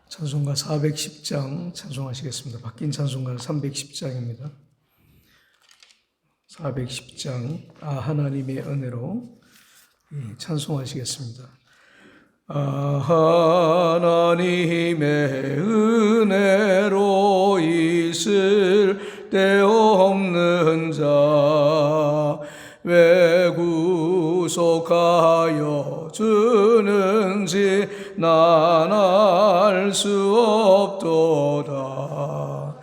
찬송가 410장 찬송하시겠습니다. 바뀐 찬송가 310장입니다. 410장 하나님의 은혜로 찬송하시겠습니다. 하나님의 은혜로 있을 데 없는 자 왜 구속하여 주는지 난 알 수 없도다.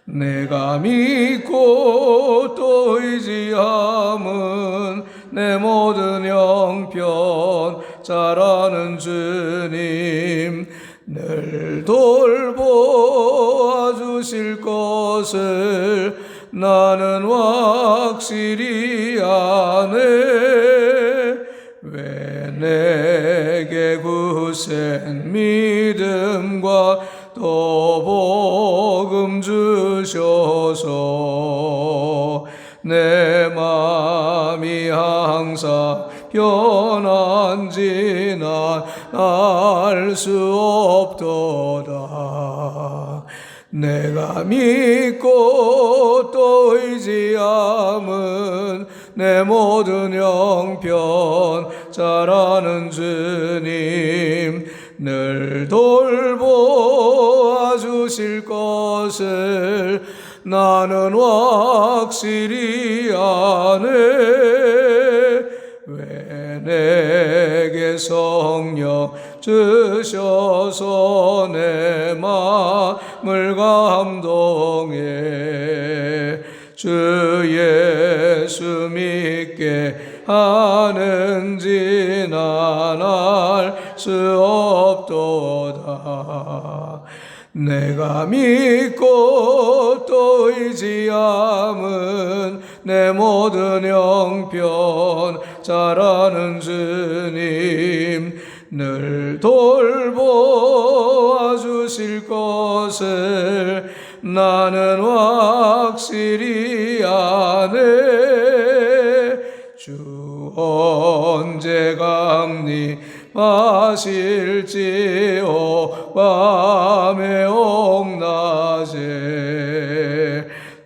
내가 믿고 또 의지함은 내 모든 형편 잘 아는 주님 늘 돌보아 주실 것을 나는 확실히 아네. 왜 내게 굳센 믿음과 또 복음 주셔서 내 마음이 항상 편한지 난 알 수 없도다. 내가 믿고 또 의지함은 내 모든 형편 잘 아는 주님 늘 돌보아 주실 것을 나는 확실히 아네. 왜 내게 성령 주셔서 내 마음을 감동해 주 예수 믿게 하는지 난 알 수 없도다. 내가 믿고 또 의지함은 내 모든 형편 잘 아는 주님 늘 돌보아 주실 것을 나는 확실히 아네. 주 언제 강림하실지오 밤에 옥낮에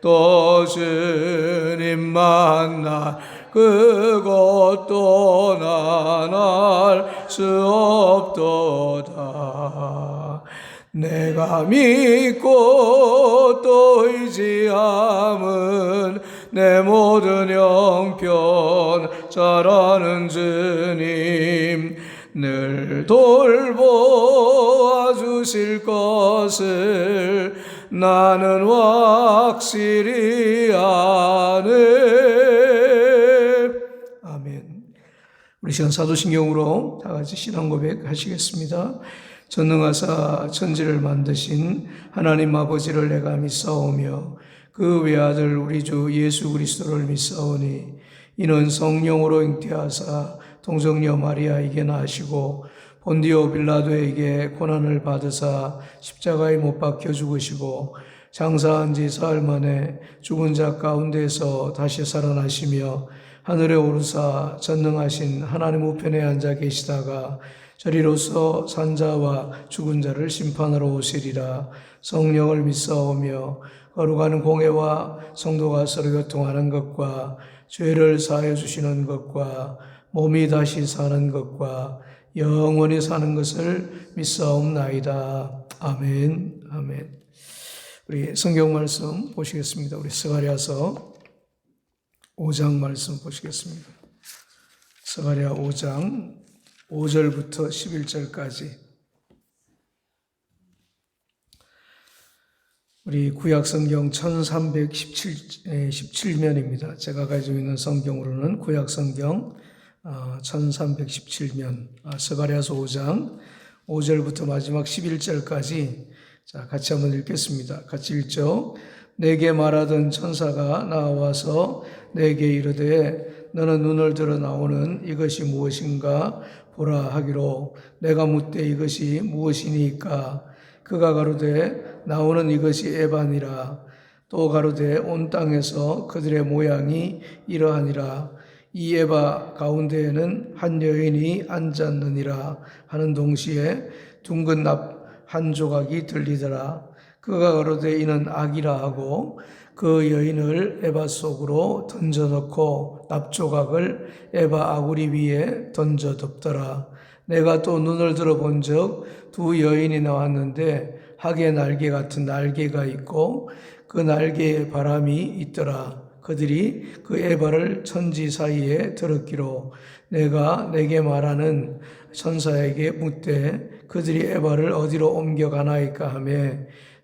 또 주님 만나 그것도 난 알 수 없도다. 내가 믿고 또 의지함은 내 모든 형편 잘 아는 주님 늘 돌보아 주실 것을 나는 확실히 아네. 아멘. 우리 시간 사도신경으로 다 같이 신앙 고백하시겠습니다. 전능하사 천지를 만드신 하나님 아버지를 내가 믿사오며 그 외아들 우리 주 예수 그리스도를 믿사오니 이는 성령으로 잉태하사 동정녀 마리아에게 나시고 본디오 빌라도에게 고난을 받으사 십자가에 못 박혀 죽으시고 장사한 지 사흘 만에 죽은 자 가운데서 다시 살아나시며 하늘에 오르사 전능하신 하나님 우편에 앉아 계시다가 저리로서 산자와 죽은 자를 심판하러 오시리라. 성령을 믿사오며 거룩한 공회와 성도가 서로 교통하는 것과 죄를 사하여 주시는 것과 몸이 다시 사는 것과 영원히 사는 것을 믿사옵나이다. 아멘. 아멘. 우리 성경 말씀 보시겠습니다. 우리 스가랴서 5장 말씀 보시겠습니다. 스가랴 5장 5절부터 11절까지 우리 구약성경 1317면입니다. 제가 가지고 있는 성경으로는 구약성경 1317면 스가랴서 5장 5절부터 마지막 11절까지 자 같이 한번 읽겠습니다. 같이 읽죠. 내게 말하던 천사가 나와서 내게 이르되 너는 눈을 들어 나오는 이것이 무엇인가 보라 하기로 내가 묻되 이것이 무엇이니까 그가 가로되 나오는 이것이 에반이라. 또 가로되 온 땅에서 그들의 모양이 이러하니라. 이 에바 가운데에는 한 여인이 앉았느니라 하는 동시에 둥근 납 한 조각이 들리더라. 그가 가로되 이는 악이라 하고 그 여인을 에바 속으로 던져넣고 납조각을 에바 아구리 위에 던져덮더라. 내가 또 눈을 들어본 적 두 여인이 나왔는데 학의 날개 같은 날개가 있고 그 날개에 바람이 있더라. 그들이 그 에바를 천지 사이에 들었기로 내가 내게 말하는 천사에게 묻되 그들이 에바를 어디로 옮겨가나이까 하며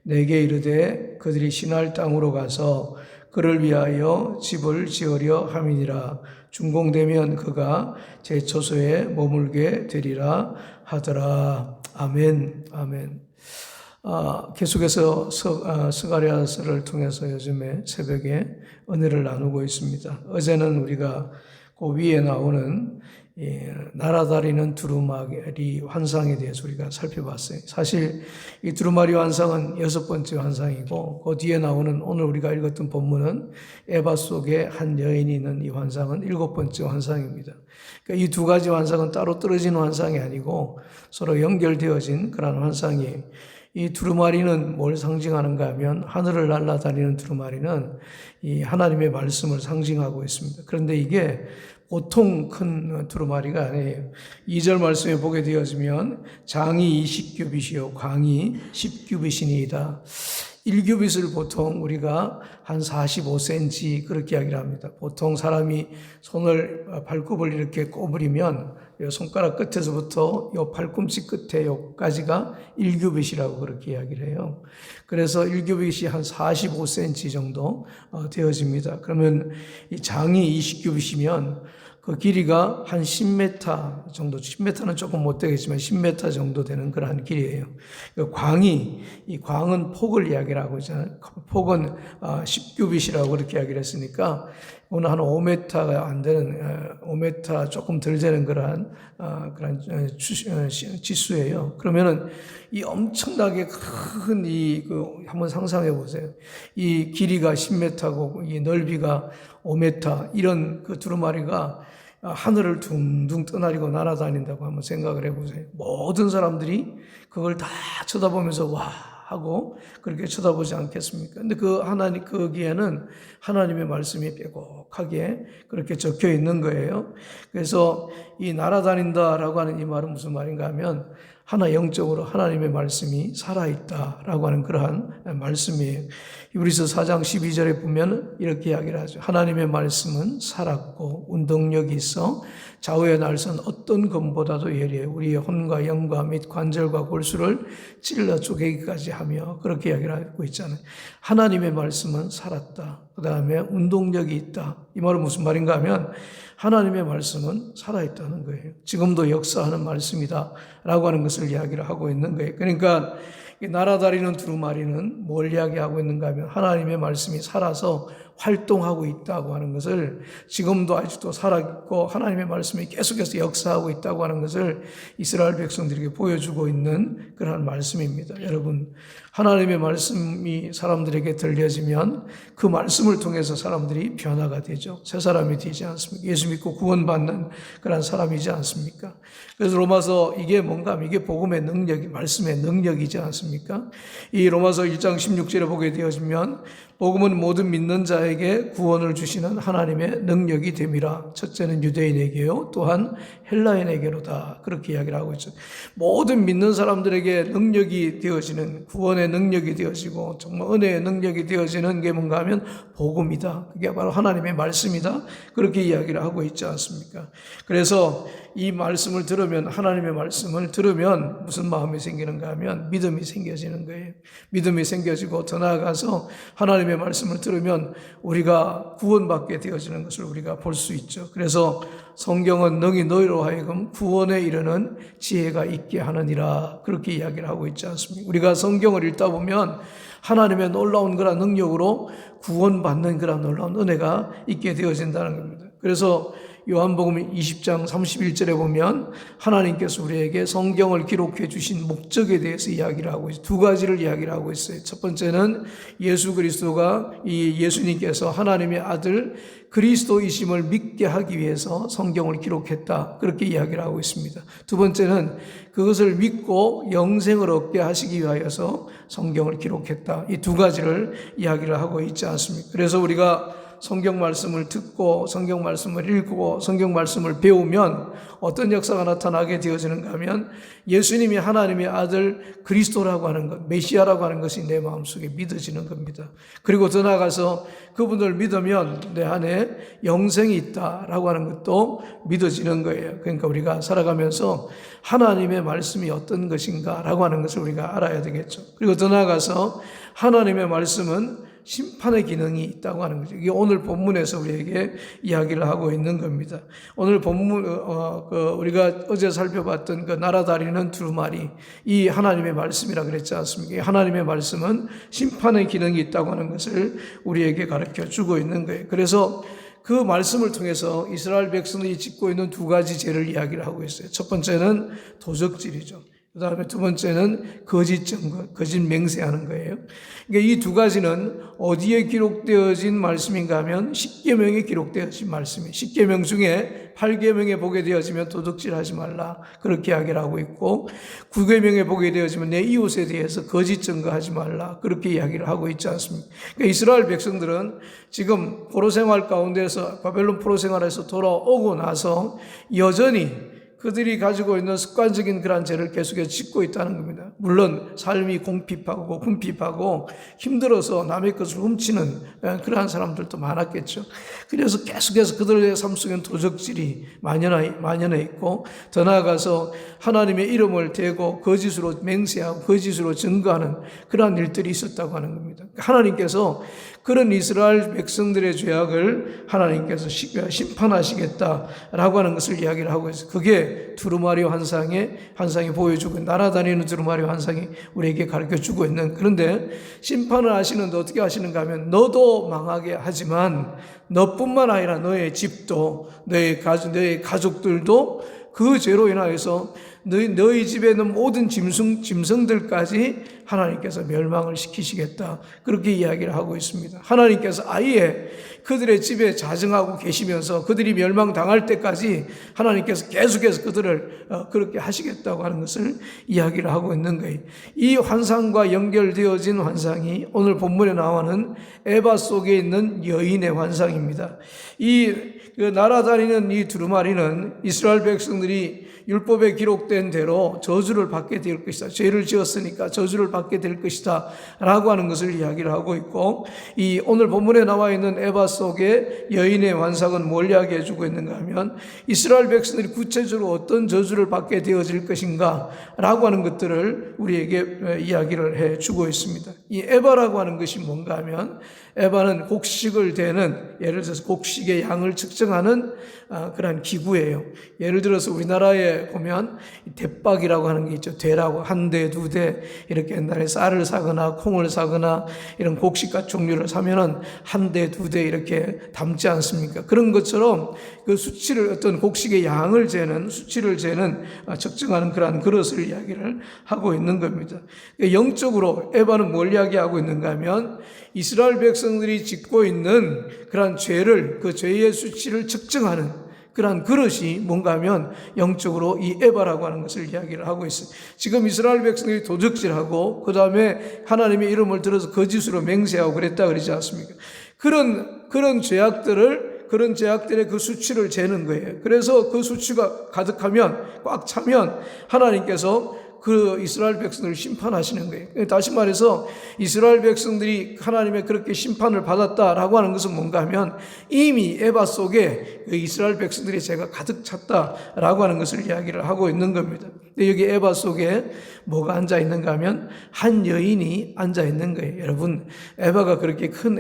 내게 이르되 그들이 신할 땅으로 가서 그를 위하여 집을 지으려 함이니라. 준공되면 그가 제 처소에 머물게 되리라 하더라. 아멘. 아멘. 계속해서 스가랴서를 통해서 요즘에 새벽에 은혜를 나누고 있습니다. 어제는 우리가 그 위에 나오는 날아다니는 두루마리 환상에 대해서 우리가 살펴봤어요. 사실 이 두루마리 환상은 6번째 환상이고 그 뒤에 나오는 오늘 우리가 읽었던 본문은 에바 속에 한 여인이 있는 이 환상은 7번째 환상입니다. 그러니까 이 두 가지 환상은 따로 떨어진 환상이 아니고 서로 연결되어진 그런 환상이에요. 이 두루마리는 뭘 상징하는가 하면 하늘을 날아다니는 두루마리는 이 하나님의 말씀을 상징하고 있습니다. 그런데 이게 보통 큰 두루마리가 아니에요. 2절 말씀에 보게 되어지면 장이 20규빗이요 광이 10규빗이니이다. 1규빗을 보통 우리가 한 45cm 그렇게 이야기를 합니다. 보통 사람이 손을 발굽을 이렇게 꼬부리면 손가락 끝에서부터 요 팔꿈치 끝에 요까지가 1규빗이라고 그렇게 이야기를 해요. 그래서 1규빗이 한 45cm 정도 되어집니다. 그러면 이 장이 20규빗이면 그 길이가 한 10m 정도, 10m는 조금 못 되겠지만 10m 정도 되는 그러한 길이에요. 이 광은 폭을 이야기를 하고 있잖아요. 폭은 10규빗이라고 그렇게 이야기를 했으니까 오늘 한 5m가 안 되는, 5m 조금 덜 되는 그러한 지수예요. 그러면은 이 엄청나게 큰 한번 상상해 보세요. 이 길이가 10m고 이 넓이가 5m 이런 그 두루마리가 하늘을 둥둥 떠나리고 날아다닌다고 한번 생각을 해보세요. 모든 사람들이 그걸 다 쳐다보면서 와 하고 그렇게 쳐다보지 않겠습니까? 근데 거기에는 하나님의 말씀이 빼곡하게 그렇게 적혀 있는 거예요. 그래서 이 날아다닌다라고 하는 이 말은 무슨 말인가 하면 영적으로 하나님의 말씀이 살아있다라고 하는 그러한 말씀이에요. 히브리서 4장 12절에 보면 이렇게 이야기를 하죠. 하나님의 말씀은 살았고 운동력이 있어 좌우의 날선 어떤 검보다도 예리해 우리의 혼과 영과 및 관절과 골수를 찔러 쪼개기까지 하며 그렇게 이야기를 하고 있잖아요. 하나님의 말씀은 살았다. 그 다음에 운동력이 있다. 이 말은 무슨 말인가 하면 하나님의 말씀은 살아있다는 거예요. 지금도 역사하는 말씀이다 라고 하는 것을 이야기를 하고 있는 거예요. 그러니까 날아다니는 두루마리는 뭘 이야기하고 있는가 하면 하나님의 말씀이 살아서 활동하고 있다고 하는 것을 지금도 아직도 살아있고 하나님의 말씀이 계속해서 역사하고 있다고 하는 것을 이스라엘 백성들에게 보여주고 있는 그런 말씀입니다. 여러분, 하나님의 말씀이 사람들에게 들려지면 그 말씀을 통해서 사람들이 변화가 되죠. 새 사람이 되지 않습니까? 예수 믿고 구원받는 그런 사람이지 않습니까? 그래서 로마서 이게 뭔가 하면 이게 복음의 능력이 말씀의 능력이지 않습니까? 이 로마서 1장 16절에 보게 되어지면 복음은 모든 믿는 자에게 구원을 주시는 하나님의 능력이 됨이라. 첫째는 유대인에게요, 또한 헬라인에게로다. 그렇게 이야기를 하고 있죠. 모든 믿는 사람들에게 능력이 되어지는, 구원의 능력이 되어지고 정말 은혜의 능력이 되어지는 게 뭔가 하면 복음이다. 그게 바로 하나님의 말씀이다. 그렇게 이야기를 하고 있지 않습니까? 그래서 이 말씀을 들으면, 하나님의 말씀을 들으면 무슨 마음이 생기는가 하면 믿음이 생겨지는 거예요. 믿음이 생겨지고 더 나아가서 하나님의 말씀을 들으면 우리가 구원받게 되어지는 것을 우리가 볼 수 있죠. 그래서 성경은 능히 너희로 하여금 구원에 이르는 지혜가 있게 하느니라. 그렇게 이야기를 하고 있지 않습니까? 우리가 성경을 읽다 보면 하나님의 놀라운 그런 능력으로 구원받는 그런 놀라운 은혜가 있게 되어진다는 겁니다. 그래서 요한복음 20장 31절에 보면 하나님께서 우리에게 성경을 기록해 주신 목적에 대해서 이야기를 하고 있어요. 두 가지를 이야기를 하고 있어요. 첫 번째는 예수 그리스도가 예수님께서 하나님의 아들 그리스도이심을 믿게 하기 위해서 성경을 기록했다. 그렇게 이야기를 하고 있습니다. 두 번째는 그것을 믿고 영생을 얻게 하시기 위하여서 성경을 기록했다. 이 두 가지를 이야기를 하고 있지 않습니까? 그래서 우리가 성경 말씀을 듣고 성경 말씀을 읽고 성경 말씀을 배우면 어떤 역사가 나타나게 되어지는가 하면 예수님이 하나님의 아들 그리스도라고 하는 것, 메시아라고 하는 것이 내 마음속에 믿어지는 겁니다. 그리고 더 나아가서 그분을 믿으면 내 안에 영생이 있다라고 하는 것도 믿어지는 거예요. 그러니까 우리가 살아가면서 하나님의 말씀이 어떤 것인가라고 하는 것을 우리가 알아야 되겠죠. 그리고 더 나아가서 하나님의 말씀은 심판의 기능이 있다고 하는 거죠. 이게 오늘 본문에서 우리에게 이야기를 하고 있는 겁니다. 오늘 본문, 우리가 어제 살펴봤던 그 날아다니는 두루마리, 이 하나님의 말씀이라 그랬지 않습니까? 하나님의 말씀은 심판의 기능이 있다고 하는 것을 우리에게 가르쳐 주고 있는 거예요. 그래서 그 말씀을 통해서 이스라엘 백성들이 짓고 있는 두 가지 죄를 이야기를 하고 있어요. 첫 번째는 도적질이죠. 그 다음에 두 번째는 거짓 증거, 거짓 맹세하는 거예요. 그러니까 이 두 가지는 어디에 기록되어진 말씀인가 하면 십계명에 기록되어진 말씀이에요. 십계명 중에 8계명에 보게 되어지면 도둑질하지 말라 그렇게 이야기를 하고 있고 9계명에 보게 되어지면 내 이웃에 대해서 거짓 증거하지 말라 그렇게 이야기를 하고 있지 않습니까? 그러니까 이스라엘 백성들은 지금 포로 생활 가운데서 바벨론 포로 생활에서 돌아오고 나서 여전히 그들이 가지고 있는 습관적인 그런 죄를 계속해서 짓고 있다는 겁니다. 물론 삶이 공핍하고 궁핍하고 힘들어서 남의 것을 훔치는 그러한 사람들도 많았겠죠. 그래서 계속해서 그들의 삶 속에는 도적질이 만연해 있고 더 나아가서 하나님의 이름을 대고 거짓으로 맹세하고 거짓으로 증거하는 그러한 일들이 있었다고 하는 겁니다. 하나님께서 그런 이스라엘 백성들의 죄악을 하나님께서 심판하시겠다라고 하는 것을 이야기를 하고 있어요. 그게 두루마리 환상이 보여주고 날아다니는 두루마리 환상이 우리에게 가르쳐주고 있는, 그런데 심판을 하시는데 어떻게 하시는가 하면 너도 망하게 하지만 너뿐만 아니라 너의 집도 너의 가족들도 그 죄로 인하여서 너희 집에 있는 모든 짐승들까지 하나님께서 멸망을 시키시겠다 그렇게 이야기를 하고 있습니다. 하나님께서 아예 그들의 집에 자정하고 계시면서 그들이 멸망당할 때까지 하나님께서 계속해서 그들을 그렇게 하시겠다고 하는 것을 이야기를 하고 있는 거예요. 이 환상과 연결되어진 환상이 오늘 본문에 나오는 에바 속에 있는 여인의 환상입니다. 그 날아다니는 이 두루마리는 이스라엘 백성들이 율법에 기록된 대로 저주를 받게 될 것이다. 죄를 지었으니까 저주를 받게 될 것이다 라고 하는 것을 이야기를 하고 있고, 이 오늘 본문에 나와 있는 에바 속의 여인의 환상은 뭘 이야기해 주고 있는가 하면 이스라엘 백성들이 구체적으로 어떤 저주를 받게 되어질 것인가 라고 하는 것들을 우리에게 이야기를 해 주고 있습니다. 이 에바라고 하는 것이 뭔가 하면 에바는 곡식을 대는, 예를 들어서 곡식의 양을 측정하는 그런 기구예요. 예를 들어서 우리나라에 보면 대박이라고 하는 게 있죠. 대라고 한 대, 두 대 이렇게 옛날에 쌀을 사거나 콩을 사거나 이런 곡식과 종류를 사면은 한 대, 두 대 이렇게 담지 않습니까? 그런 것처럼 그 수치를, 어떤 곡식의 양을 재는, 수치를 재는, 측정하는 그러한 그릇을 이야기를 하고 있는 겁니다. 영적으로 에바는 뭘 이야기하고 있는가 하면 이스라엘 백성들이 짓고 있는 그러한 죄를, 그 죄의 수치를 측정하는 그러한 그릇이 뭔가 하면 영적으로 이 에바라고 하는 것을 이야기를 하고 있어요. 지금 이스라엘 백성들이 도적질하고 그 다음에 하나님의 이름을 들어서 거짓으로 맹세하고 그랬다 그러지 않습니까? 그런 죄악들의 그 수치를 재는 거예요. 그래서 그 수치가 가득하면, 꽉 차면 하나님께서 그 이스라엘 백성들을 심판하시는 거예요. 다시 말해서 이스라엘 백성들이 하나님의 그렇게 심판을 받았다라고 하는 것은 뭔가 하면 이미 에바 속에 그 이스라엘 백성들의 죄가 가득 찼다라고 하는 것을 이야기를 하고 있는 겁니다. 근데 여기 에바 속에 뭐가 앉아 있는가 하면 한 여인이 앉아 있는 거예요. 여러분, 에바가 그렇게 큰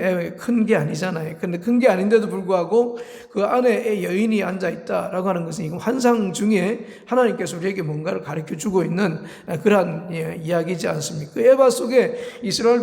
게 아니잖아요. 근데 큰 게 아닌데도 불구하고 그 안에 여인이 앉아 있다라고 하는 것은 이건 환상 중에 하나님께서 우리에게 뭔가를 가르쳐 주고 있는 그러한 이야기지 않습니까? 그 에바 속에 이스라엘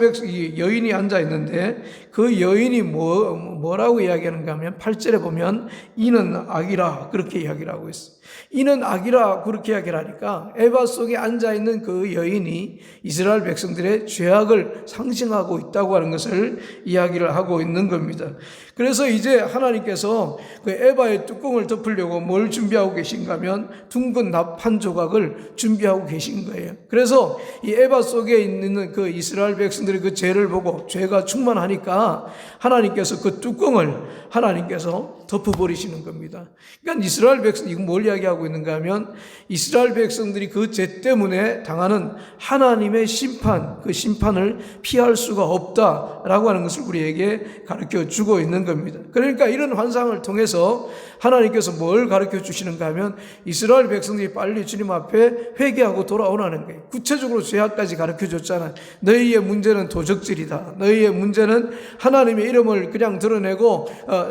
여인이 앉아 있는데 그 여인이 뭐라고 이야기하는가 하면 8절에 보면 이는 악이라 그렇게 이야기를 하고 있어요. 이는 악이라 그렇게 이야기를 하니까 에바 속에 앉아있는 그 여인이 이스라엘 백성들의 죄악을 상징하고 있다고 하는 것을 이야기를 하고 있는 겁니다. 그래서 이제 하나님께서 그 에바의 뚜껑을 덮으려고 뭘 준비하고 계신가 하면 둥근 납 한 조각을 준비하고 계신 거예요. 그래서 이 에바 속에 있는 그 이스라엘 백성들의 그 죄를 보고 죄가 충만하니까 하나님께서 그 뚜껑을 하나님께서 덮어버리시는 겁니다. 그러니까 이스라엘 백성, 이건 뭘 이야기하고 있는가 하면 이스라엘 백성들이 그 죄 때문에 당하는 하나님의 심판, 그 심판을 피할 수가 없다라고 하는 것을 우리에게 가르쳐 주고 있는 겁니다. 그러니까 이런 환상을 통해서 하나님께서 뭘 가르쳐 주시는가 하면 이스라엘 백성들이 빨리 주님 앞에 회개하고 돌아오라는 거예요. 구체적으로 죄악까지 가르쳐 줬잖아요. 너희의 문제는 도적질이다. 너희의 문제는 하나님의 이름을 그냥 드러내고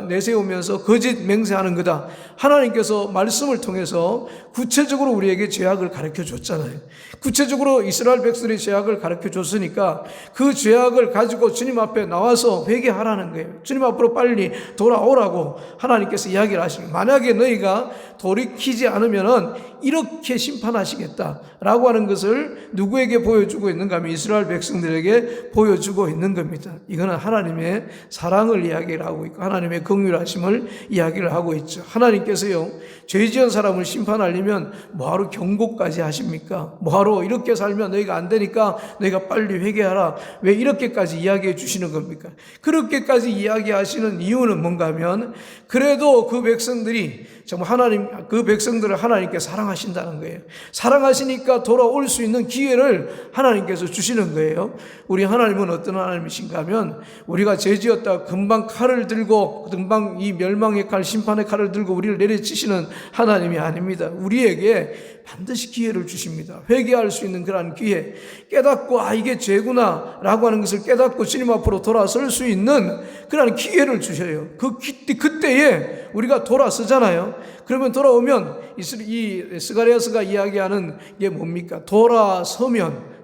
내세우면서 거짓 맹세하는 거다. 하나님께서 말씀을 통해서 구체적으로 우리에게 죄악을 가르쳐 줬잖아요. 구체적으로 이스라엘 백성들의 죄악을 가르쳐 줬으니까 그 죄악을 가지고 주님 앞에 나와서 회개하라는 거예요. 주님 앞으로 빨리 돌아오라고 하나님께서 이야기를 하십니다. 만약에 너희가 돌이키지 않으면은 이렇게 심판하시겠다라고 하는 것을 누구에게 보여주고 있는가 하면 이스라엘 백성들에게 보여주고 있는 겁니다. 이거는 하나님의 사랑을 이야기를 하고 있고 하나님의 긍휼하심을 이야기를 하고 있죠. 하나님께서요, 죄 지은 사람을 심판하려면 뭐하러 경고까지 하십니까? 뭐하러 이렇게 살면 너희가 안 되니까 너희가 빨리 회개하라. 왜 이렇게까지 이야기해 주시는 겁니까? 그렇게까지 이야기하시는 이유는 뭔가 하면 그래도 그 백성들이 정말 그 백성들을 하나님께 사랑하신다는 거예요. 사랑하시니까 돌아올 수 있는 기회를 하나님께서 주시는 거예요. 우리 하나님은 어떤 하나님이신가 하면 우리가 죄 지었다 금방 칼을 들고 금방 이 멸망의 칼, 심판의 칼을 들고 우리를 내려치시는 하나님이 아닙니다. 우리에게 반드시 기회를 주십니다. 회개할 수 있는 그러한 기회, 깨닫고 이게 죄구나 라고 하는 것을 깨닫고 주님 앞으로 돌아설 수 있는 그러한 기회를 주셔요. 그때에 우리가 돌아서잖아요. 그러면 돌아오면 이 스가랴서가 이야기하는 게 뭡니까? 돌아오면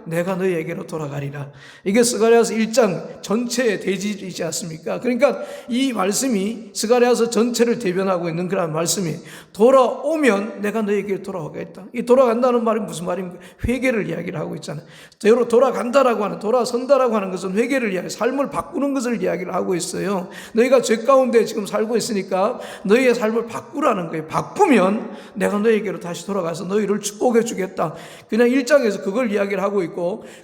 내가 너희에게로 돌아가리라. 이게 스가랴서 1장 전체의 대지이지 않습니까? 그러니까 이 말씀이 스가랴서 전체를 대변하고 있는 그런 말씀이 돌아오면 내가 너희에게 돌아오겠다. 이 돌아간다는 말은 무슨 말입니까? 회개를 이야기를 하고 있잖아요. 돌아간다라고 하는, 돌아선다라고 하는 것은 회개를 이야기, 삶을 바꾸는 것을 이야기를 하고 있어요. 너희가 죄 가운데 지금 살고 있으니까 너희의 삶을 바꾸라는 거예요. 바꾸면 내가 너희에게로 다시 돌아가서 너희를 축복해 주겠다. 그냥 1장에서 그걸 이야기를 하고 있고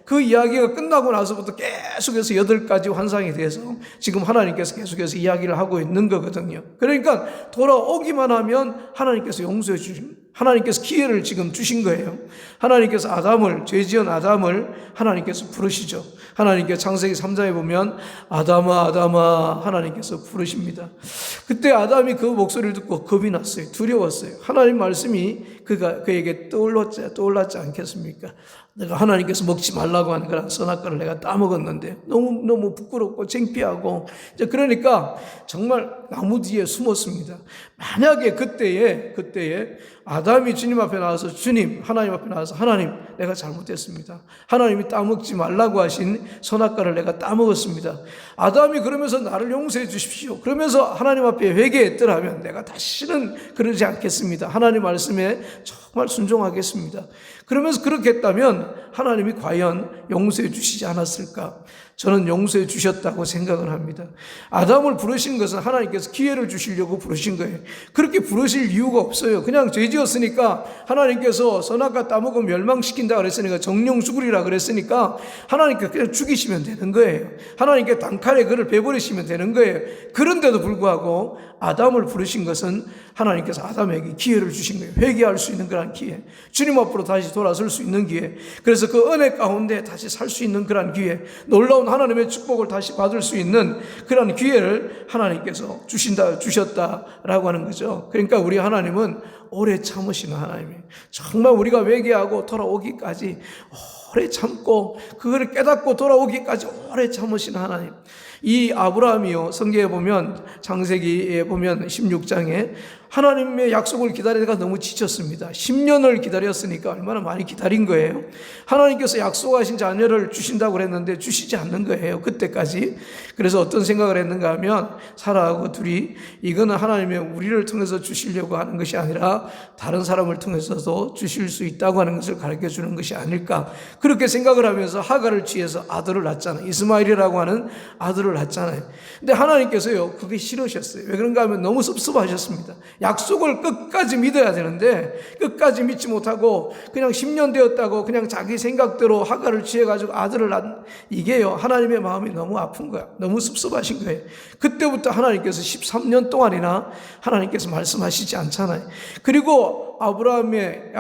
그 이야기가 끝나고 나서부터 계속해서 8가지 환상이 돼서 지금 하나님께서 계속해서 이야기를 하고 있는 거거든요. 그러니까 돌아오기만 하면 하나님께서 용서해 주신, 하나님께서 기회를 지금 주신 거예요. 하나님께서 죄 지은 아담을 하나님께서 부르시죠. 하나님께서 창세기 3장에 보면 아담아 아담아 하나님께서 부르십니다. 그때 아담이 그 목소리를 듣고 겁이 났어요. 두려웠어요. 하나님 말씀이 그에게 떠올랐지 않겠습니까? 내가 하나님께서 먹지 말라고 하는 그런 선악과를 내가 따먹었는데 너무 부끄럽고 창피하고, 그러니까 정말 나무 뒤에 숨었습니다. 만약에 그때에 아담이 주님 앞에 나와서 하나님 앞에 나와서 하나님, 내가 잘못했습니다. 하나님이 따먹지 말라고 하신 선악과를 내가 따먹었습니다. 아담이 그러면서 나를 용서해 주십시오. 그러면서 하나님 앞에 회개했더라면 내가 다시는 그러지 않겠습니다. 하나님 말씀에 정말 순종하겠습니다. 그러면서 그렇게 했다면 하나님이 과연 용서해 주시지 않았을까? 저는 용서해 주셨다고 생각을 합니다. 아담을 부르신 것은 하나님께서 기회를 주시려고 부르신 거예요. 그렇게 부르실 이유가 없어요. 그냥 죄 지었으니까 하나님께서 선악과 따먹으면 멸망시킨다 그랬으니까, 정령 죽으리라 그랬으니까 하나님께서 그냥 죽이시면 되는 거예요. 하나님께 단칼에 그를 베버리시면 되는 거예요. 그런데도 불구하고 아담을 부르신 것은 하나님께서 아담에게 기회를 주신 거예요. 회개할 수 있는 그런 기회, 주님 앞으로 다시 돌아설 수 있는 기회, 그래서 그 은혜 가운데 다시 살 수 있는 그런 기회, 놀라운 하나님의 축복을 다시 받을 수 있는 그런 기회를 하나님께서 주셨다라고 하는 거죠. 그러니까 우리 하나님은 오래 참으시는 하나님이에요. 정말 우리가 회개하고 돌아오기까지 오래 참고 그거를 깨닫고 돌아오기까지 오래 참으시는 하나님. 이 아브라함이요, 성경에 보면 창세기에 보면 16장에 하나님의 약속을 기다리다가 너무 지쳤습니다. 10년을 기다렸으니까 얼마나 많이 기다린 거예요. 하나님께서 약속하신 자녀를 주신다고 그랬는데 주시지 않는 거예요. 그때까지. 그래서 어떤 생각을 했는가 하면 사라하고 둘이 이거는 하나님의 우리를 통해서 주시려고 하는 것이 아니라 다른 사람을 통해서도 주실 수 있다고 하는 것을 가르쳐 주는 것이 아닐까. 그렇게 생각을 하면서 하가를 취해서 아들을 낳잖아요. 이스마엘이라고 하는 아들을 낳잖아요. 근데 하나님께서요, 그게 싫으셨어요. 왜 그런가 하면 너무 섭섭하셨습니다. 약속을 끝까지 믿어야 되는데 끝까지 믿지 못하고 그냥 10년 되었다고 그냥 자기 생각대로 하가를 취해가지고 아들을 낳은, 이게요, 하나님의 마음이 너무 아픈 거야. 너무 섭섭하신 거예요. 그때부터 하나님께서 13년 동안이나 하나님께서 말씀하시지 않잖아요. 그리고 아브라함의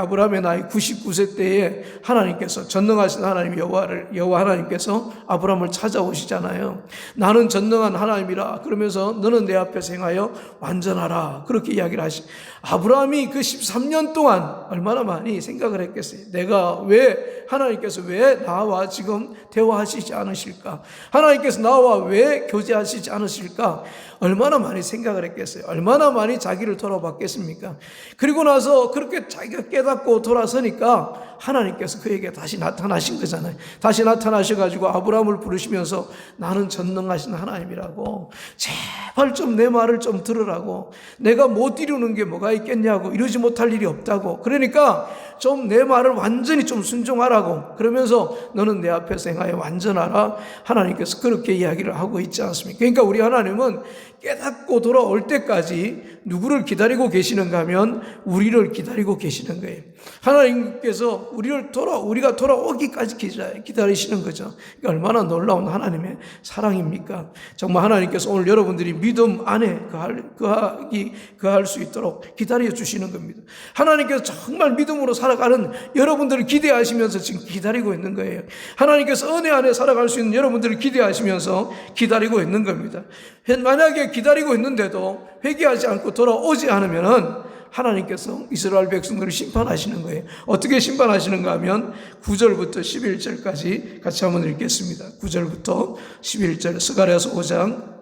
나이 99세 때에 하나님께서, 전능하신 하나님 여호와 하나님께서 아브라함을 찾아오시잖아요. 나는 전능한 하나님이라 그러면서 너는 내 앞에서 행하여 완전하라, 그렇게 이야기를 하시. 아브라함이 그 13년 동안 얼마나 많이 생각을 했겠어요. 하나님께서 왜 나와 지금 대화하시지 않으실까? 하나님께서 나와 왜 교제하시지 않으실까? 얼마나 많이 생각을 했겠어요. 얼마나 많이 자기를 돌아봤겠습니까? 그리고 나서 그렇게 자기가 깨닫고 돌아서니까 하나님께서 그에게 다시 나타나신 거잖아요. 다시 나타나셔가지고 아브라함을 부르시면서 나는 전능하신 하나님이라고, 제발 좀 내 말을 좀 들으라고, 내가 못 이루는 게 뭐가 있겠냐고, 이루지 못할 일이 없다고, 그러니까 좀 내 말을 완전히 좀 순종하라고, 그러면서 너는 내 앞에서 행하여 완전하라, 하나님께서 그렇게 이야기를 하고 있지 않습니까? 그러니까 우리 하나님은 깨닫고 돌아올 때까지 누구를 기다리고 계시는가 하면 우리를 기다리고 계시는 거예요. 하나님께서 우리가 돌아오기까지 기다리시는 거죠. 그러니까 얼마나 놀라운 하나님의 사랑입니까? 정말 하나님께서 오늘 여러분들이 믿음 안에 거할 수 있도록 기다려 주시는 겁니다. 하나님께서 정말 믿음으로 살아가는 여러분들을 기대하시면서 지금 기다리고 있는 거예요. 하나님께서 은혜 안에 살아갈 수 있는 여러분들을 기대하시면서 기다리고 있는 겁니다. 만약에 기다리고 있는데도 회개하지 않고 돌아오지 않으면은 하나님께서 이스라엘 백성들을 심판하시는 거예요. 어떻게 심판하시는가 하면 9절부터 11절까지 같이 한번 읽겠습니다. 9절부터 11절, 스가랴서 5장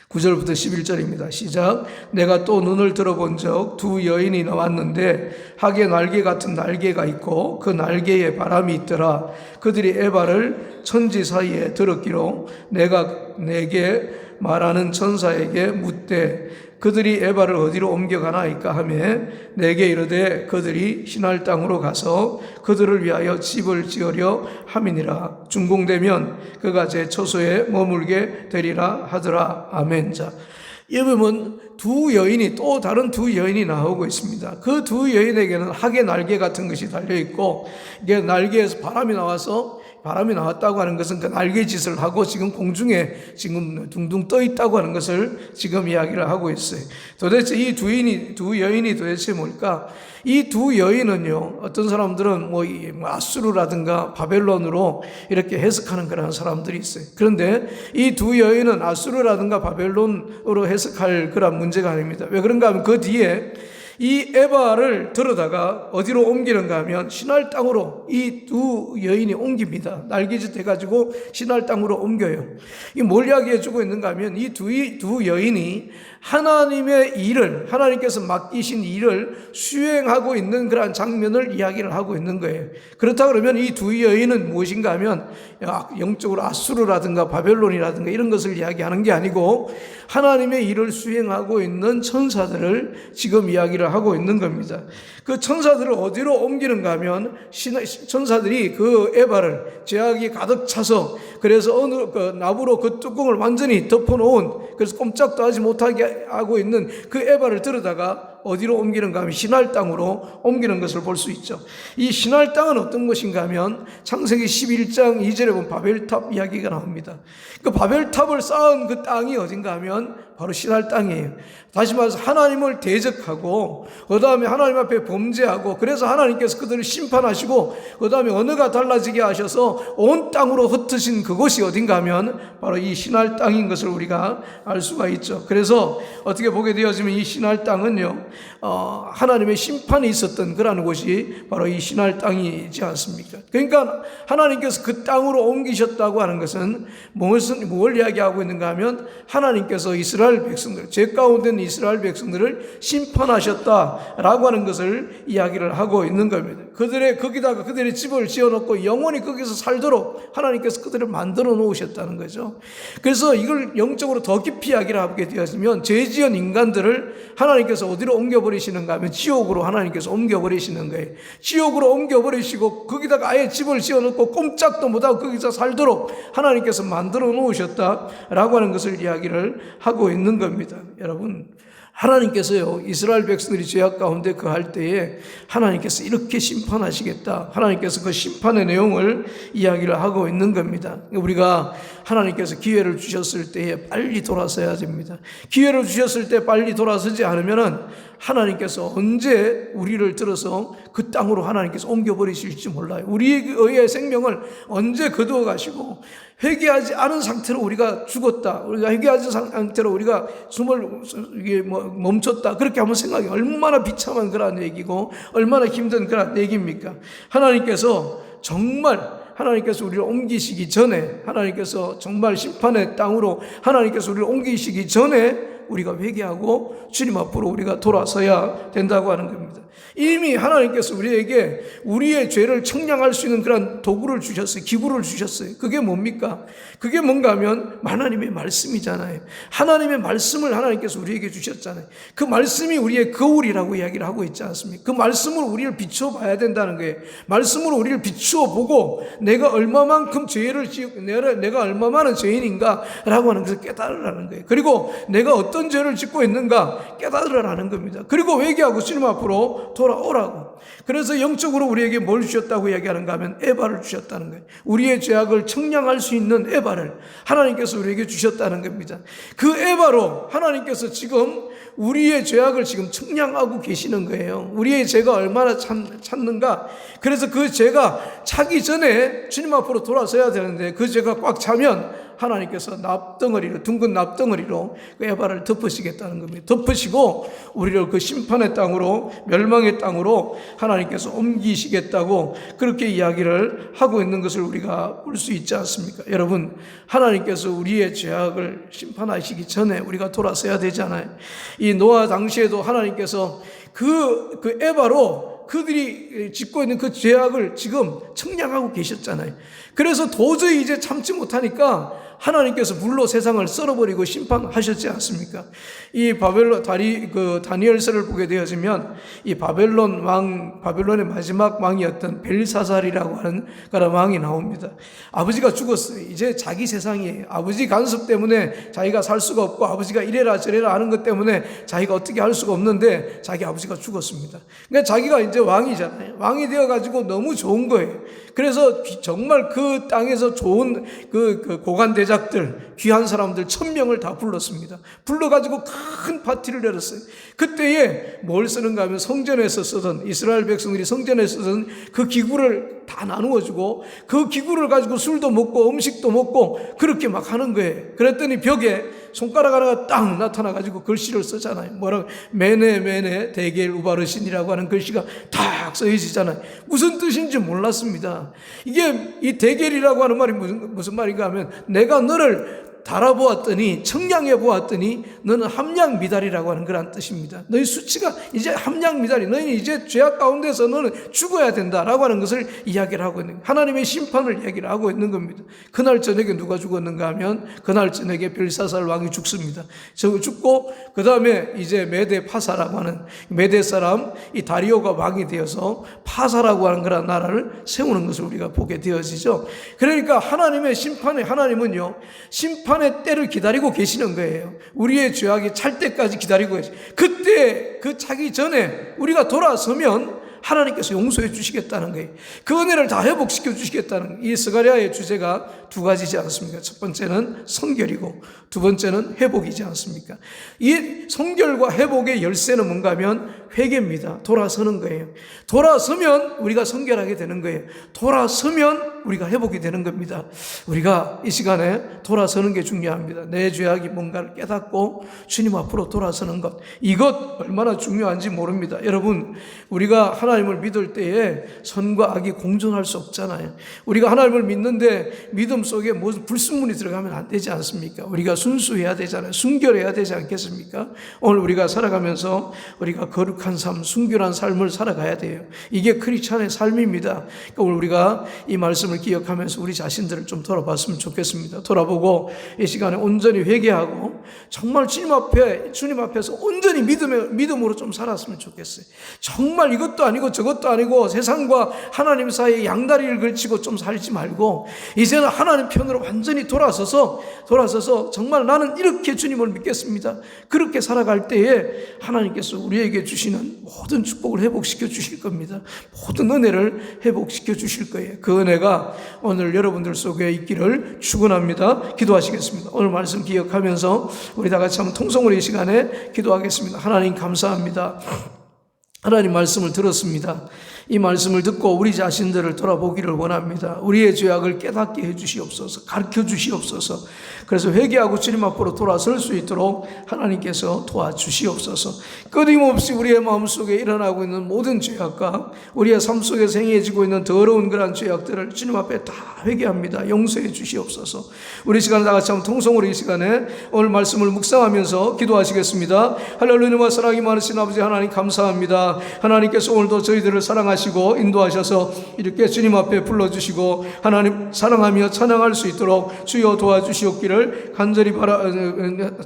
9절부터 11절입니다. 시작. 내가 또 눈을 들어본 적 두 여인이 나왔는데 학의 날개 같은 날개가 있고 그 날개에 바람이 있더라. 그들이 에바를 천지 사이에 들었기로 내가 내게 말하는 천사에게 묻되 그들이 에바를 어디로 옮겨가나이까 하며 내게 이르되 그들이 시날 땅으로 가서 그들을 위하여 집을 지으려 함이니라. 준공되면 그가 제 처소에 머물게 되리라 하더라. 아멘. 자, 여러분, 또 다른 두 여인이 나오고 있습니다. 그 두 여인에게는 학의 날개 같은 것이 달려있고, 이게 날개에서 바람이 나왔다고 하는 것은 그 날개짓을 하고 지금 공중에 지금 둥둥 떠 있다고 하는 것을 지금 이야기를 하고 있어요. 도대체 이 두 여인이 도대체 뭘까? 이 두 여인은요, 어떤 사람들은 아수르라든가 바벨론으로 이렇게 해석하는 그런 사람들이 있어요. 그런데 이 두 여인은 아수르라든가 바벨론으로 해석할 그런 문제가 아닙니다. 왜 그런가 하면 그 뒤에 이 에바를 들어다가 어디로 옮기는가 하면 시날 땅으로 이 두 여인이 옮깁니다. 날개짓 해가지고 시날 땅으로 옮겨요. 이 뭘 이야기해 주고 있는가 하면 이 두 여인이 하나님께서 맡기신 일을 수행하고 있는 그러한 장면을 이야기를 하고 있는 거예요. 그렇다 그러면 이 두 여인은 무엇인가 하면 영적으로 아수르라든가 바벨론이라든가 이런 것을 이야기하는 게 아니고 하나님의 일을 수행하고 있는 천사들을 지금 이야기를 하고 있는 겁니다. 그 천사들을 어디로 옮기는가 하면 천사들이 그 에바를 제약이 가득 차서 그래서 어느 나무로 그 뚜껑을 완전히 덮어놓은, 그래서 꼼짝도 하지 못하게 하고 있는 그 에바를 들여다가 어디로 옮기는가 하면 시날 땅으로 옮기는 것을 볼 수 있죠. 이 시날 땅은 어떤 것인가 하면 창세기 11장 2절에 보면 바벨탑 이야기가 나옵니다. 그 바벨탑을 쌓은 그 땅이 어딘가 하면 바로 시날 땅이에요. 다시 말해서 하나님을 대적하고 그 다음에 하나님 앞에 범죄하고, 그래서 하나님께서 그들을 심판하시고 그 다음에 언어가 달라지게 하셔서 온 땅으로 흩으신 그곳이 어딘가 하면 바로 이 시날 땅인 것을 우리가 알 수가 있죠. 그래서 어떻게 보게 되어지면 이 시날 땅은요, 하나님의 심판이 있었던 그러한 곳이 바로 이 시날 땅이지 않습니까? 그러니까 하나님께서 그 땅으로 옮기셨다고 하는 것은 뭘 이야기하고 있는가 하면 하나님께서 이스라엘 백성들, 죄 가운데 있는 이스라엘 백성들을 심판하셨다라고 하는 것을 이야기를 하고 있는 겁니다. 거기다가 그들의 집을 지어놓고 영원히 거기서 살도록 하나님께서 그들을 만들어 놓으셨다는 거죠. 그래서 이걸 영적으로 더 깊이 이야기를 하게 되었으면 죄 지은 인간들을 하나님께서 어디로 옮겨버리시는가 하면 지옥으로 하나님께서 옮겨버리시는 거예요. 지옥으로 옮겨버리시고 거기다가 아예 집을 지어놓고 꼼짝도 못하고 거기서 살도록 하나님께서 만들어 놓으셨다라고 하는 것을 이야기를 하고 있는 겁니다. 여러분, 하나님께서요, 이스라엘 백성들이 죄악 가운데 거할 때에 하나님께서 이렇게 심판하시겠다, 하나님께서 그 심판의 내용을 이야기를 하고 있는 겁니다. 우리가 하나님께서 기회를 주셨을 때에 빨리 돌아서야 됩니다. 기회를 주셨을 때 빨리 돌아서지 않으면은 하나님께서 언제 우리를 들어서 그 땅으로 하나님께서 옮겨버리실지 몰라요. 우리의 생명을 언제 거두어 가시고, 회개하지 않은 상태로 우리가 죽었다, 우리가 회개하지 않은 상태로 우리가 숨을 멈췄다, 그렇게 한번 생각해. 얼마나 비참한 그런 얘기고 얼마나 힘든 그런 얘기입니까? 하나님께서 우리를 옮기시기 전에, 하나님께서 정말 심판의 땅으로 하나님께서 우리를 옮기시기 전에 우리가 회개하고 주님 앞으로 우리가 돌아서야 된다고 하는 겁니다. 이미 하나님께서 우리에게 우리의 죄를 청량할 수 있는 그런 도구를 주셨어요. 기구를 주셨어요. 그게 뭡니까? 그게 뭔가 하면 하나님의 말씀이잖아요. 하나님의 말씀을 하나님께서 우리에게 주셨잖아요. 그 말씀이 우리의 거울이라고 이야기를 하고 있지 않습니까? 그 말씀으로 우리를 비추어 봐야 된다는 거예요. 말씀으로 우리를 비추어 보고 내가 얼마만큼 죄를 지었고 내가 얼마만한 죄인인가 라고 하는 것을 깨달으라는 거예요. 그리고 내가 어떤 죄를 짓고 있는가 깨달으라는 겁니다. 그리고 회개하고 주님 앞으로 돌아오라고. 그래서 영적으로 우리에게 뭘 주셨다고 이야기하는가 하면 에바를 주셨다는 거예요. 우리의 죄악을 청량할 수 있는 에바를 하나님께서 우리에게 주셨다는 겁니다. 그 에바로 하나님께서 지금 우리의 죄악을 지금 청량하고 계시는 거예요. 우리의 죄가 얼마나 찼는가. 그래서 그 죄가 차기 전에 주님 앞으로 돌아서야 되는데 그 죄가 꽉 차면 하나님께서 둥근 납덩어리로 그 에바를 덮으시겠다는 겁니다. 덮으시고 우리를 그 심판의 땅으로, 멸망의 땅으로 하나님께서 옮기시겠다고 그렇게 이야기를 하고 있는 것을 우리가 볼 수 있지 않습니까? 여러분, 하나님께서 우리의 죄악을 심판하시기 전에 우리가 돌아서야 되잖아요. 이 노아 당시에도 하나님께서 그 에바로 그들이 짓고 있는 그 죄악을 지금 청량하고 계셨잖아요. 그래서 도저히 이제 참지 못하니까 하나님께서 불로 세상을 썰어버리고 심판하셨지 않습니까? 이 다니엘서를 보게 되어지면 이 바벨론의 마지막 왕이었던 벨사살이라고 하는 그런 왕이 나옵니다. 아버지가 죽었어요. 이제 자기 세상이에요. 아버지 간섭 때문에 자기가 살 수가 없고 아버지가 이래라 저래라 하는 것 때문에 자기가 어떻게 할 수가 없는데 자기 아버지가 죽었습니다. 그러니까 자기가 이제 왕이잖아요. 왕이 되어가지고 너무 좋은 거예요. 그래서 정말 그 땅에서 좋은 그 고관대작들, 귀한 사람들 1000명을 다 불렀습니다. 불러가지고 큰 파티를 열었어요. 그때에 뭘 쓰는가 하면 이스라엘 백성들이 성전에 쓰던 그 기구를 다 나누어주고 그 기구를 가지고 술도 먹고 음식도 먹고 그렇게 막 하는 거예요. 그랬더니 벽에 손가락 하나가 딱 나타나가지고 글씨를 쓰잖아요. 뭐라고? 메네 데겔 우바르신이라고 하는 글씨가 딱 써있잖아요. 무슨 뜻인지 몰랐습니다. 이게 이 데겔이라고 하는 말이 무슨 말인가 하면 내가 너를 달아보았더니 청량해보았더니 너는 함량미달이라고 하는 그런 뜻입니다. 너희 수치가 이제 함량미달이, 너희는 이제 죄악 가운데서 너는 죽어야 된다라고 하는 것을 이야기를 하고 있는, 하나님의 심판을 이야기를 하고 있는 겁니다. 그날 저녁에 누가 죽었는가 하면 그날 저녁에 벨사살 왕이 죽습니다. 죽고 그 다음에 이제 메데 파사라고 하는 메데 사람 이 다리오가 왕이 되어서 파사라고 하는 그런 나라를 세우는 것을 우리가 보게 되어지죠. 그러니까 하나님의 심판에, 하나님은요 심판의 때를 기다리고 계시는 거예요. 우리의 죄악이 찰 때까지 기다리고 계세요. 그때 그 차기 전에 우리가 돌아서면 하나님께서 용서해 주시겠다는 거예요. 그 은혜를 다 회복시켜 주시겠다는 거예요. 이 스가랴의 주제가 두 가지지 않습니까? 첫 번째는 성결이고 두 번째는 회복이지 않습니까? 이 성결과 회복의 열쇠는 뭔가 하면 회개입니다. 돌아서는 거예요. 돌아서면 우리가 성결하게 되는 거예요. 돌아서면 우리가 회복이 되는 겁니다. 우리가 이 시간에 돌아서는 게 중요합니다. 내 죄악이 뭔가를 깨닫고 주님 앞으로 돌아서는 것, 이것 얼마나 중요한지 모릅니다. 여러분, 우리가 하나님을 믿을 때에 선과 악이 공존할 수 없잖아요. 우리가 하나님을 믿는데 믿음 속에 무슨 불순물이 들어가면 안 되지 않습니까? 우리가 순수해야 되잖아요. 순결해야 되지 않겠습니까? 오늘 우리가 살아가면서 우리가 거룩한 삶, 순결한 삶을 살아가야 돼요. 이게 크리스찬의 삶입니다. 그러니까 오늘 우리가 이 말씀을 기억하면서 우리 자신들을 좀 돌아봤으면 좋겠습니다. 돌아보고 이 시간에 온전히 회개하고 정말 주님 앞에서 온전히 믿음으로 좀 살았으면 좋겠어요. 정말 이것도 아니고 저것도 아니고 세상과 하나님 사이에 양다리를 걸치고 좀 살지 말고 이제는 하나님 편으로 완전히 돌아서서 정말 나는 이렇게 주님을 믿겠습니다. 그렇게 살아갈 때에 하나님께서 우리에게 주시는 모든 축복을 회복시켜 주실 겁니다. 모든 은혜를 회복시켜 주실 거예요. 그 은혜가 오늘 여러분들 속에 있기를 축원합니다. 기도하시겠습니다. 오늘 말씀 기억하면서 우리 다 같이 한번 통성으로 이 시간에 기도하겠습니다. 하나님 감사합니다. 하나님 말씀을 들었습니다. 이 말씀을 듣고 우리 자신들을 돌아보기를 원합니다. 우리의 죄악을 깨닫게 해주시옵소서, 가르쳐 주시옵소서. 그래서 회개하고 주님 앞으로 돌아설 수 있도록 하나님께서 도와주시옵소서. 끊임없이 우리의 마음속에 일어나고 있는 모든 죄악과 우리의 삶 속에서 행해지고 있는 더러운 그러한 죄악들을 주님 앞에 다 회개합니다. 용서해 주시옵소서. 우리 시간에 다 같이 한번 통성으로 이 시간에 오늘 말씀을 묵상하면서 기도하시겠습니다. 할렐루야. 사랑이 많으신 아버지 하나님 감사합니다. 하나님께서 오늘도 저희들을 사랑하시고 인도하셔서 이렇게 주님 앞에 불러주시고 하나님 사랑하며 찬양할 수 있도록 주여 도와주시옵기를 간절히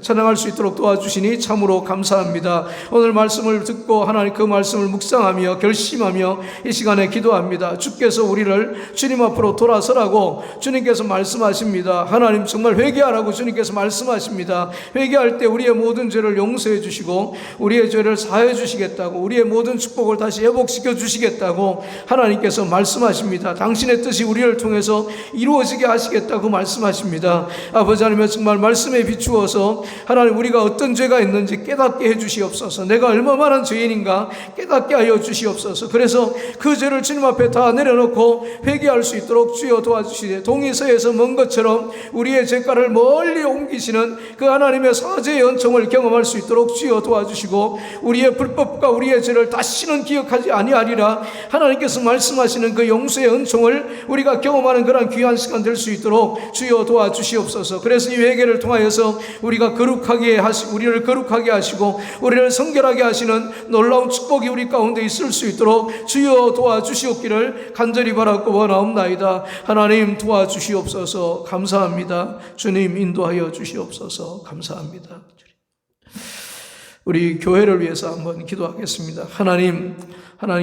찬양할 수 있도록 도와주시니 참으로 감사합니다. 오늘 말씀을 듣고 하나님 그 말씀을 묵상하며 결심하며 이 시간에 기도합니다. 주께서 우리를 주님 앞으로 돌아서라고 주님께서 말씀하십니다. 하나님 정말 회개하라고 주님께서 말씀하십니다. 회개할 때 우리의 모든 죄를 용서해 주시고 우리의 죄를 사해 주시겠다고, 우리의 모든 축복을 다시 회복시켜 주시겠다고 하나님께서 말씀하십니다. 당신의 뜻이 우리를 통해서 이루어지게 하시겠다고 말씀하십니다. 아버지 하나님 정말 말씀에 비추어서 하나님 우리가 어떤 죄가 있는지 깨닫게 해 주시옵소서. 내가 얼마만한 죄인인가 깨닫게 하여 주시옵소서. 그래서 그 죄를 주님 앞에 다 내려놓고 회개할 수 있도록 주여 도와주시되 동이서에서 먼 것처럼 우리의 죄가를 멀리 옮기시는 그 하나님의 사죄의 은총을 경험할 수 있도록 주여 도와주시고 우리의 불법과 우리의 죄를 다시는 기억하지 아니하리라 하나님께서 말씀하시는 그 용서의 은총을 우리가 경험하는 그런 귀한 시간 될 수 있도록 주여 도와주시옵소서. 그래서 이 회개를 통하여서 우리가 거룩하게 우리를 거룩하게 하시고 우리를 성결하게 하시는 놀라운 축복이 우리 가운데 있을 수 있도록 주여 도와주시옵기를 간절히 바라고 원하옵나이다. 하나님 도와주시옵소서. 감사합니다. 주님 인도하여 주시옵소서. 감사합니다. 우리 교회를 위해서 한번 기도하겠습니다. 하나님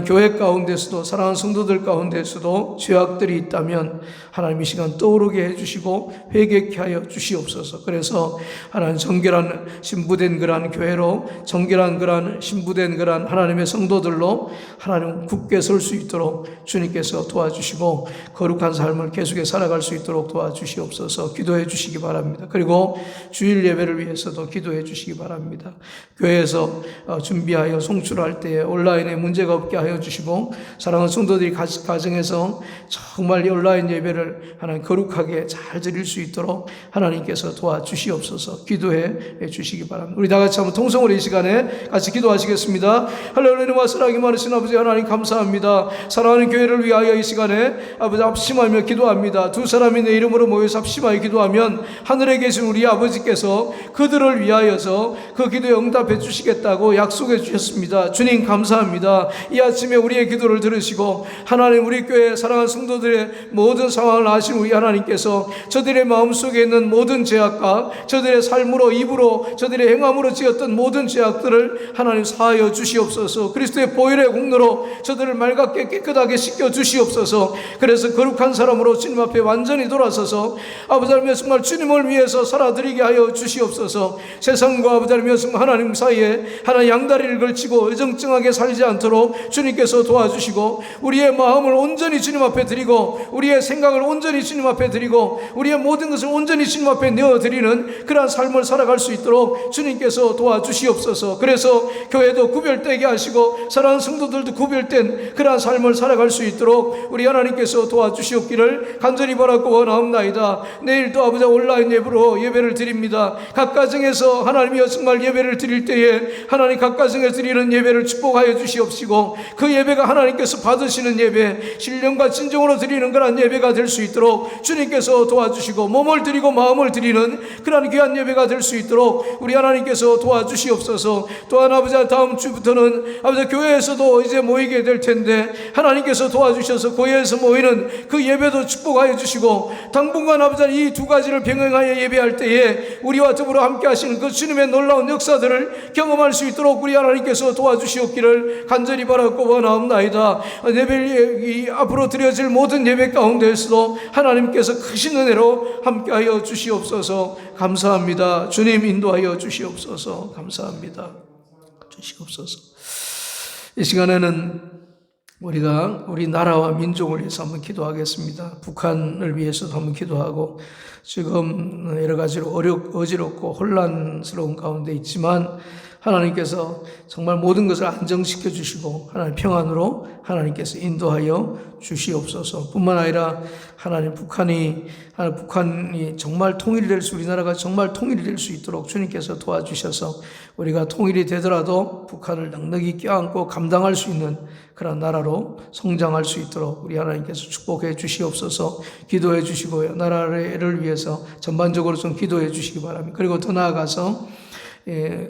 교회 가운데서도 사랑하는 성도들 가운데서도 죄악들이 있다면 하나님 이 시간 떠오르게 해주시고 회개케 하여 주시옵소서. 그래서 하나님 정결한 신부된 그러한 교회로 정결한 그러한 신부된 그러한 하나님의 성도들로 하나님 굳게 설 수 있도록 주님께서 도와주시고 거룩한 삶을 계속해 살아갈 수 있도록 도와주시옵소서. 기도해 주시기 바랍니다. 그리고 주일 예배를 위해서도 기도해 주시기 바랍니다. 교회에서 준비하여 송출할 때 온라인에 문제가 없게 하여 주시고 사랑하는 성도들이 가정에서 정말 온라인 예배를 하나님 거룩하게 잘 드릴 수 있도록 하나님께서 도와주시옵소서. 기도해 주시기 바랍니다. 우리 다 같이 한번 통성으로 이 시간에 같이 기도하시겠습니다. 할렐루야. 사랑이 많으신 아버지 하나님 감사합니다. 사랑하는 교회를 위하여 이 시간에 아버지 합심하며 기도합니다. 두 사람이 내 이름으로 모여서 합심하여 기도하면 하늘에 계신 우리 아버지께서 그들을 위하여서 그 기도에 응답해 주시겠다고 약속해 주셨습니다. 주님 감사합니다. 이 아침에 우리의 기도를 들으시고 하나님 우리 교회 사랑하는 성도들의 모든 상황을 아신 우리 하나님께서 저들의 마음속에 있는 모든 죄악과 저들의 삶으로 입으로 저들의 행함으로 지었던 모든 죄악들을 하나님 사하여 주시옵소서. 그리스도의 보혈의 공로로 저들을 맑게 깨끗하게 씻겨 주시옵소서. 그래서 거룩한 사람으로 주님 앞에 완전히 돌아서서 아버지 하나님 정말 주님을 위해서 살아드리게 하여 주시옵소서. 세상과 아버지 하나님 하나님 사이 사이에 하나님 양다리를 걸치고 어정쩡하게 살지 않도록 주님께서 도와주시고, 우리의 마음을 온전히 주님 앞에 드리고 우리의 생각을 온전히 주님 앞에 드리고 우리의 모든 것을 온전히 주님 앞에 내어드리는 그러한 삶을 살아갈 수 있도록 주님께서 도와주시옵소서. 그래서 교회도 구별되게 하시고 사랑하는 성도들도 구별된 그러한 삶을 살아갈 수 있도록 우리 하나님께서 도와주시옵기를 간절히 바라고 원하옵나이다. 내일도 아버지 온라인 예배를 드립니다. 각 가정에서 하나님이여 정말 예배를 드릴 때에 하나님 각 가정에 드리는 예배를 축복하여 주시옵시고, 그 예배가 하나님께서 받으시는 예배, 신령과 진정으로 드리는 그러한 예배가 될 수 있도록 주님께서 도와주시고, 몸을 드리고 마음을 드리는 그러한 귀한 예배가 될 수 있도록 우리 하나님께서 도와주시옵소서. 또한 아버지 다음 주부터는 아버지 교회에서도 이제 모이게 될 텐데 하나님께서 도와주셔서 교회에서 모이는 그 예배도 축복하여 주시고, 당분간 아버지 이 두 가지를 병행하여 예배할 때에 우리와 더불어 함께 하시는 그 주님의 놀라운 역사들을 경험할 수 있도록 우리 하나님께서 도와주시옵기를 간절히 바라고 원하옵나이다. 예배 앞으로 드려질 모든 예배 가운데에서도 하나님께서 크신 은혜로 함께하여 주시옵소서. 감사합니다. 주님 인도하여 주시옵소서. 감사합니다. 주시옵소서. 이 시간에는 우리가 우리 나라와 민족을 위해서 한번 기도하겠습니다. 북한을 위해서도 한번 기도하고, 지금 여러 가지로 어지럽고 혼란스러운 가운데 있지만 하나님께서 정말 모든 것을 안정시켜 주시고 하나님 평안으로 하나님께서 인도하여 주시옵소서. 뿐만 아니라 하나님 북한이 정말 통일이 될 수, 우리나라가 정말 통일이 될 수 있도록 주님께서 도와주셔서 우리가 통일이 되더라도 북한을 넉넉히 껴안고 감당할 수 있는 그런 나라로 성장할 수 있도록 우리 하나님께서 축복해 주시옵소서. 기도해 주시고요, 나라를 위해서 전반적으로 좀 기도해 주시기 바랍니다. 그리고 더 나아가서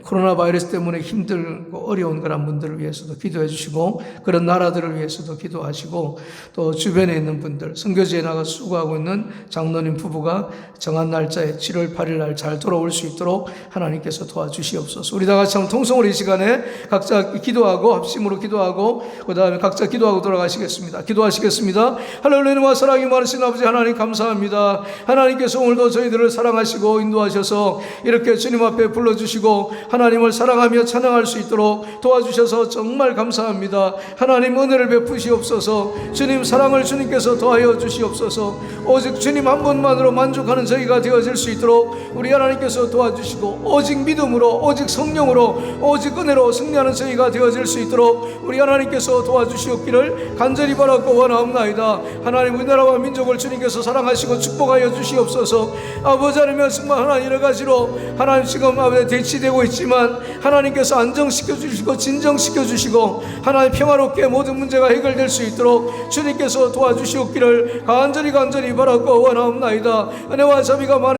코로나 바이러스 때문에 힘들고 어려운 그런 분들을 위해서도 기도해 주시고, 그런 나라들을 위해서도 기도하시고, 또 주변에 있는 분들, 선교지에 나가서 수고하고 있는 장로님 부부가 정한 날짜에 7월 8일 날 잘 돌아올 수 있도록 하나님께서 도와주시옵소서. 우리 다 같이 한번 통성으로 이 시간에 각자 기도하고 합심으로 기도하고 그 다음에 각자 기도하고 돌아가시겠습니다. 기도하시겠습니다. 할렐루야와 사랑이 많으신 아버지 하나님 감사합니다. 하나님께서 오늘도 저희들을 사랑하시고 인도하셔서 이렇게 주님 앞에 불러주시고 하나님을 사랑하며 찬양할 수 있도록 도와주셔서 정말 감사합니다. 하나님 은혜를 베푸시옵소서. 주님 사랑을 주님께서 더하여 주시옵소서. 오직 주님 한 분만으로 만족하는 저희가 되어질 수 있도록 우리 하나님께서 도와주시고, 오직 믿음으로, 오직 성령으로, 오직 은혜로 승리하는 저희가 되어질 수 있도록 우리 하나님께서 도와주시옵기를 간절히 바라고 원하옵나이다. 하나님 우리나라와 민족을 주님께서 사랑하시고 축복하여 주시옵소서. 아버지 하나님 정말 하나님 여러 가지로 하나님 지금 아버지 대치되고 있지만 하나님께서 안정시켜 주시고 진정시켜 주시고 하나님 평화롭게 모든 문제가 해결될 수 있도록 주님께서 도와주시옵기를 간절히 바라고 원하옵나이다. 은혜와 자비가 많은